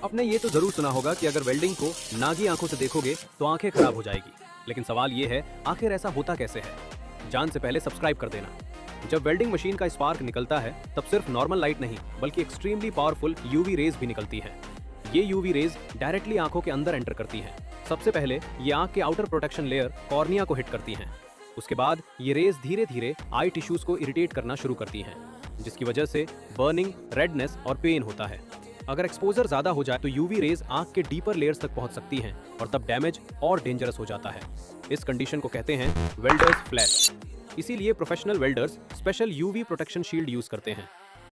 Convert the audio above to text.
आपने ये तो जरूर सुना होगा कि अगर वेल्डिंग को नागी आंखों से देखोगे तो आंखें खराब हो जाएगी। लेकिन सवाल ये है, आखिर ऐसा होता कैसे है? जान से पहले सब्सक्राइब कर देना। जब वेल्डिंग मशीन का स्पार्क निकलता है तब सिर्फ नॉर्मल लाइट नहीं बल्कि एक्सट्रीमली पावरफुल यूवी रेज भी निकलती है। ये यूवी रेज डायरेक्टली आंखों के अंदर एंटर करती हैं। सबसे पहले ये आंख के आउटर प्रोटेक्शन लेयर कॉर्निया को हिट करती हैं। उसके बाद ये रेज धीरे धीरे आई टिश्यूज को इरिटेट करना शुरू करती हैं, जिसकी वजह से बर्निंग, रेडनेस और पेन होता है। अगर एक्सपोजर ज्यादा हो जाए तो यूवी रेज आंख के डीपर लेयर्स तक पहुंच सकती हैं और तब डैमेज और डेंजरस हो जाता है। इस कंडीशन को कहते हैं वेल्डर्स फ्लैश। इसीलिए professional welders special UV protection shield use करते हैं।